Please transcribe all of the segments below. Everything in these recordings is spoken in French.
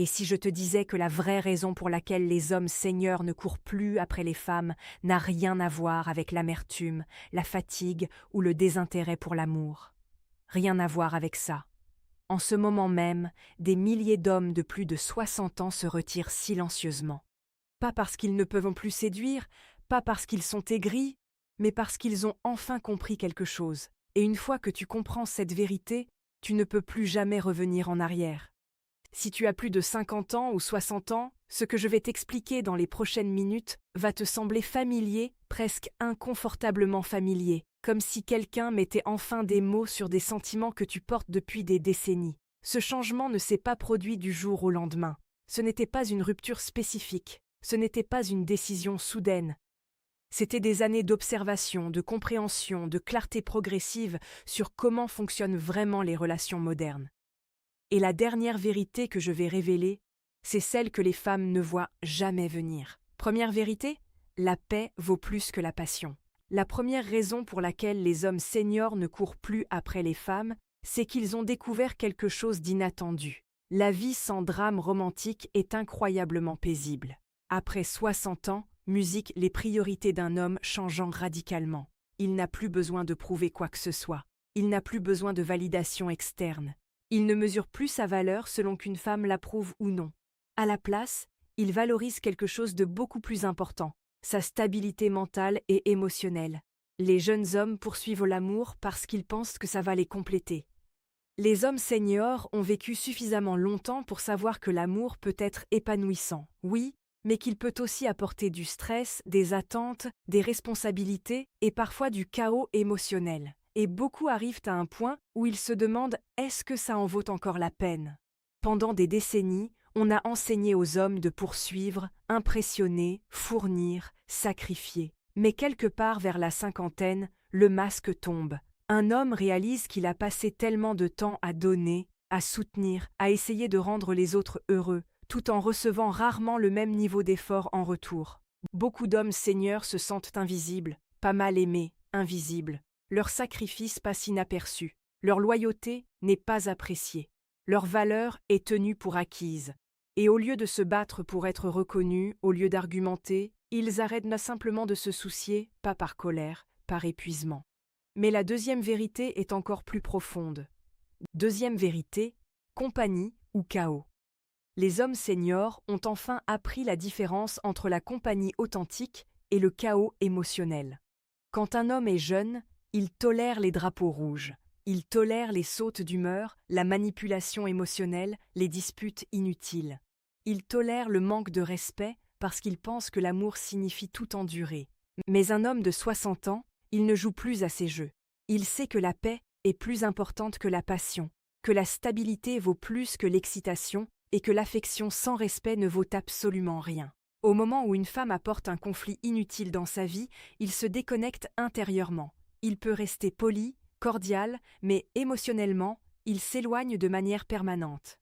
Et si je te disais que la vraie raison pour laquelle les hommes seigneurs ne courent plus après les femmes n'a rien à voir avec l'amertume, la fatigue ou le désintérêt pour l'amour? Rien à voir avec ça. En ce moment même, des milliers d'hommes de plus de 60 ans se retirent silencieusement. Pas parce qu'ils ne peuvent plus séduire, pas parce qu'ils sont aigris, mais parce qu'ils ont enfin compris quelque chose. Et une fois que tu comprends cette vérité, tu ne peux plus jamais revenir en arrière. Si tu as plus de 50 ans ou 60 ans, ce que je vais t'expliquer dans les prochaines minutes va te sembler familier, presque inconfortablement familier, comme si quelqu'un mettait enfin des mots sur des sentiments que tu portes depuis des décennies. Ce changement ne s'est pas produit du jour au lendemain. Ce n'était pas une rupture spécifique. Ce n'était pas une décision soudaine. C'était des années d'observation, de compréhension, de clarté progressive sur comment fonctionnent vraiment les relations modernes. Et la dernière vérité que je vais révéler, c'est celle que les femmes ne voient jamais venir. Première vérité, la paix vaut plus que la passion. La première raison pour laquelle les hommes seniors ne courent plus après les femmes, c'est qu'ils ont découvert quelque chose d'inattendu. La vie sans drame romantique est incroyablement paisible. Après 60 ans, musique les priorités d'un homme changeant radicalement. Il n'a plus besoin de prouver quoi que ce soit. Il n'a plus besoin de validation externe. Il ne mesure plus sa valeur selon qu'une femme l'approuve ou non. À la place, il valorise quelque chose de beaucoup plus important, sa stabilité mentale et émotionnelle. Les jeunes hommes poursuivent l'amour parce qu'ils pensent que ça va les compléter. Les hommes seniors ont vécu suffisamment longtemps pour savoir que l'amour peut être épanouissant, oui, mais qu'il peut aussi apporter du stress, des attentes, des responsabilités et parfois du chaos émotionnel. Et beaucoup arrivent à un point où ils se demandent « est-ce que ça en vaut encore la peine ?» Pendant des décennies, on a enseigné aux hommes de poursuivre, impressionner, fournir, sacrifier. Mais quelque part vers la cinquantaine, le masque tombe. Un homme réalise qu'il a passé tellement de temps à donner, à soutenir, à essayer de rendre les autres heureux, tout en recevant rarement le même niveau d'effort en retour. Beaucoup d'hommes seigneurs se sentent invisibles, pas mal aimés, invisibles. Leur sacrifice passe inaperçu, leur loyauté n'est pas appréciée, leur valeur est tenue pour acquise. Et au lieu de se battre pour être reconnus, au lieu d'argumenter, ils arrêtent simplement de se soucier, pas par colère, par épuisement. Mais la deuxième vérité est encore plus profonde. Deuxième vérité, compagnie ou chaos. Les hommes seniors ont enfin appris la différence entre la compagnie authentique et le chaos émotionnel. Quand un homme est jeune, il tolère les drapeaux rouges, il tolère les sautes d'humeur, la manipulation émotionnelle, les disputes inutiles. Il tolère le manque de respect parce qu'il pense que l'amour signifie tout endurer. Mais un homme de 60 ans, il ne joue plus à ces jeux. Il sait que la paix est plus importante que la passion, que la stabilité vaut plus que l'excitation et que l'affection sans respect ne vaut absolument rien. Au moment où une femme apporte un conflit inutile dans sa vie, il se déconnecte intérieurement. Il peut rester poli, cordial, mais émotionnellement, il s'éloigne de manière permanente.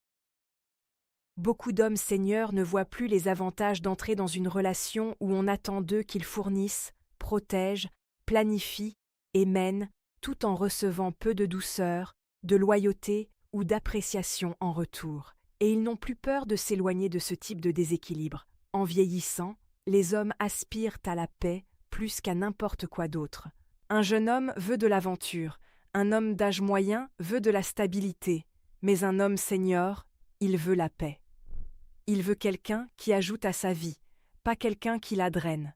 Beaucoup d'hommes seigneurs ne voient plus les avantages d'entrer dans une relation où on attend d'eux qu'ils fournissent, protègent, planifient et mènent, tout en recevant peu de douceur, de loyauté ou d'appréciation en retour. Et ils n'ont plus peur de s'éloigner de ce type de déséquilibre. En vieillissant, les hommes aspirent à la paix plus qu'à n'importe quoi d'autre. Un jeune homme veut de l'aventure, un homme d'âge moyen veut de la stabilité, mais un homme senior, il veut la paix. Il veut quelqu'un qui ajoute à sa vie, pas quelqu'un qui la draine.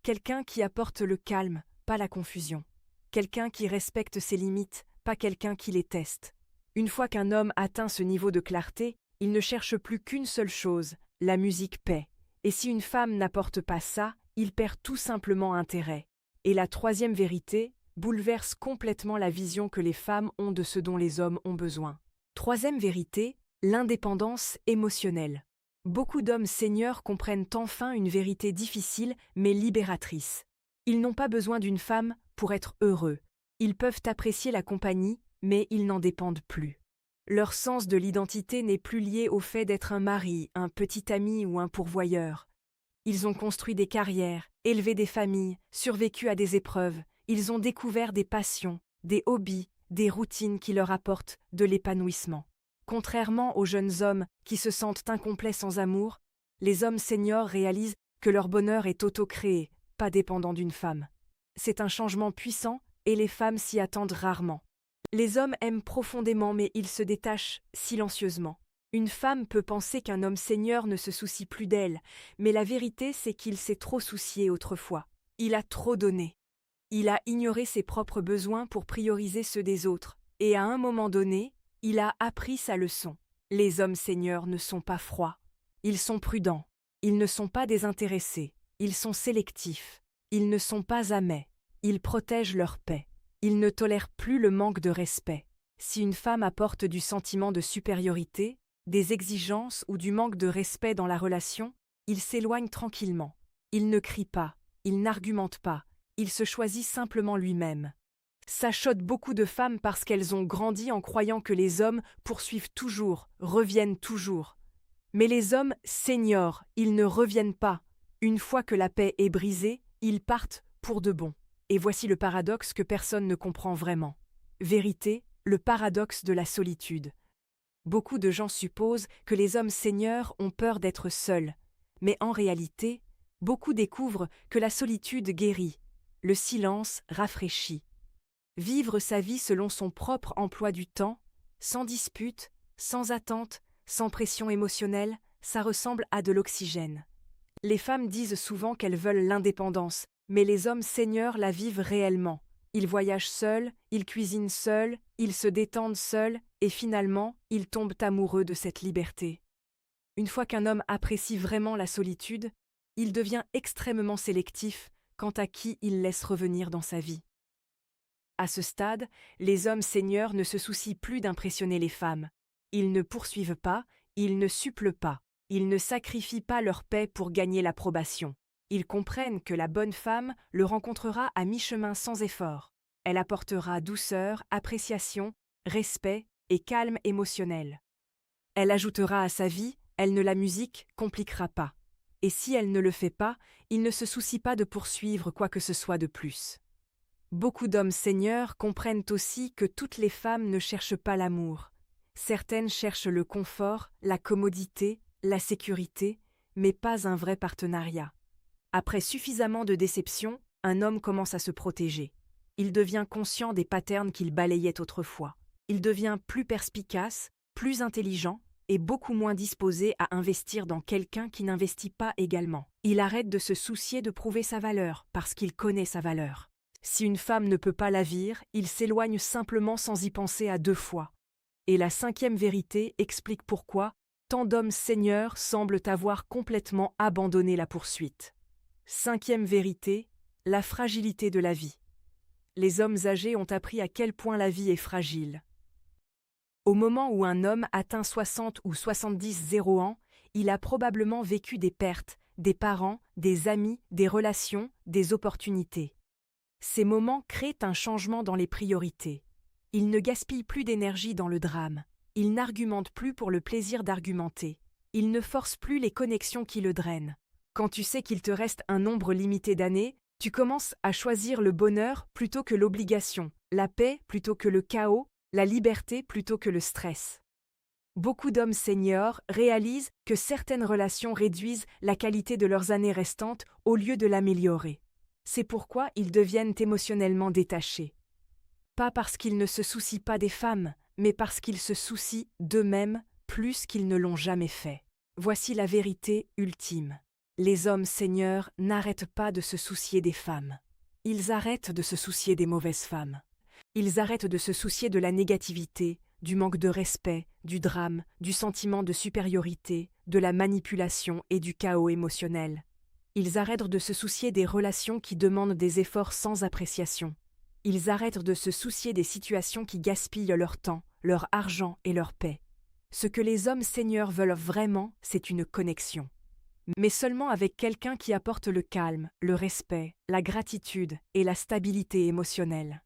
Quelqu'un qui apporte le calme, pas la confusion. Quelqu'un qui respecte ses limites, pas quelqu'un qui les teste. Une fois qu'un homme atteint ce niveau de clarté, il ne cherche plus qu'une seule chose, la musique paix. Et si une femme n'apporte pas ça, il perd tout simplement intérêt. Et la troisième vérité bouleverse complètement la vision que les femmes ont de ce dont les hommes ont besoin. Troisième vérité, l'indépendance émotionnelle. Beaucoup d'hommes seniors comprennent enfin une vérité difficile mais libératrice. Ils n'ont pas besoin d'une femme pour être heureux. Ils peuvent apprécier la compagnie, mais ils n'en dépendent plus. Leur sens de l'identité n'est plus lié au fait d'être un mari, un petit ami ou un pourvoyeur. Ils ont construit des carrières, élevé des familles, survécu à des épreuves. Ils ont découvert des passions, des hobbies, des routines qui leur apportent de l'épanouissement. Contrairement aux jeunes hommes qui se sentent incomplets sans amour, les hommes seniors réalisent que leur bonheur est auto-créé, pas dépendant d'une femme. C'est un changement puissant et les femmes s'y attendent rarement. Les hommes aiment profondément mais ils se détachent silencieusement. Une femme peut penser qu'un homme seigneur ne se soucie plus d'elle, mais la vérité c'est qu'il s'est trop soucié autrefois. Il a trop donné. Il a ignoré ses propres besoins pour prioriser ceux des autres, et à un moment donné, il a appris sa leçon. Les hommes seigneurs ne sont pas froids. Ils sont prudents. Ils ne sont pas désintéressés. Ils sont sélectifs. Ils ne sont pas amais. Ils protègent leur paix. Ils ne tolèrent plus le manque de respect. Si une femme apporte du sentiment de supériorité, des exigences ou du manque de respect dans la relation, il s'éloigne tranquillement. Il ne crie pas. Il n'argumente pas. Il se choisit simplement lui-même. Ça choque beaucoup de femmes parce qu'elles ont grandi en croyant que les hommes poursuivent toujours, reviennent toujours. Mais les hommes seniors, ils ne reviennent pas. Une fois que la paix est brisée, ils partent pour de bon. Et voici le paradoxe que personne ne comprend vraiment. Vérité, le paradoxe de la solitude. Beaucoup de gens supposent que les hommes seniors ont peur d'être seuls. Mais en réalité, beaucoup découvrent que la solitude guérit. Le silence rafraîchit. Vivre sa vie selon son propre emploi du temps, sans dispute, sans attente, sans pression émotionnelle, ça ressemble à de l'oxygène. Les femmes disent souvent qu'elles veulent l'indépendance, mais les hommes seniors la vivent réellement. Ils voyagent seuls, ils cuisinent seuls, ils se détendent seuls, et finalement, ils tombent amoureux de cette liberté. Une fois qu'un homme apprécie vraiment la solitude, il devient extrêmement sélectif quant à qui il laisse revenir dans sa vie. À ce stade, les hommes seniors ne se soucient plus d'impressionner les femmes. Ils ne poursuivent pas, ils ne supplent pas, ils ne sacrifient pas leur paix pour gagner l'approbation. Ils comprennent que la bonne femme le rencontrera à mi-chemin sans effort. Elle apportera douceur, appréciation, respect et calme émotionnel. Elle ajoutera à sa vie, elle ne la musique compliquera pas. Et si elle ne le fait pas, il ne se soucie pas de poursuivre quoi que ce soit de plus. Beaucoup d'hommes seniors comprennent aussi que toutes les femmes ne cherchent pas l'amour. Certaines cherchent le confort, la commodité, la sécurité, mais pas un vrai partenariat. Après suffisamment de déceptions, un homme commence à se protéger. Il devient conscient des patterns qu'il balayait autrefois. Il devient plus perspicace, plus intelligent et beaucoup moins disposé à investir dans quelqu'un qui n'investit pas également. Il arrête de se soucier de prouver sa valeur parce qu'il connaît sa valeur. Si une femme ne peut pas la vire, il s'éloigne simplement sans y penser à deux fois. Et la cinquième vérité explique pourquoi tant d'hommes seniors semblent avoir complètement abandonné la poursuite. Cinquième vérité, la fragilité de la vie. Les hommes âgés ont appris à quel point la vie est fragile. Au moment où un homme atteint 60 ou 70 ans, il a probablement vécu des pertes, des parents, des amis, des relations, des opportunités. Ces moments créent un changement dans les priorités. Il ne gaspille plus d'énergie dans le drame. Il n'argumente plus pour le plaisir d'argumenter. Il ne force plus les connexions qui le drainent. Quand tu sais qu'il te reste un nombre limité d'années, tu commences à choisir le bonheur plutôt que l'obligation, la paix plutôt que le chaos, la liberté plutôt que le stress. Beaucoup d'hommes seniors réalisent que certaines relations réduisent la qualité de leurs années restantes au lieu de l'améliorer. C'est pourquoi ils deviennent émotionnellement détachés. Pas parce qu'ils ne se soucient pas des femmes, mais parce qu'ils se soucient d'eux-mêmes plus qu'ils ne l'ont jamais fait. Voici la vérité ultime. Les hommes seniors n'arrêtent pas de se soucier des femmes. Ils arrêtent de se soucier des mauvaises femmes. Ils arrêtent de se soucier de la négativité, du manque de respect, du drame, du sentiment de supériorité, de la manipulation et du chaos émotionnel. Ils arrêtent de se soucier des relations qui demandent des efforts sans appréciation. Ils arrêtent de se soucier des situations qui gaspillent leur temps, leur argent et leur paix. Ce que les hommes seniors veulent vraiment, c'est une connexion. Mais seulement avec quelqu'un qui apporte le calme, le respect, la gratitude et la stabilité émotionnelle.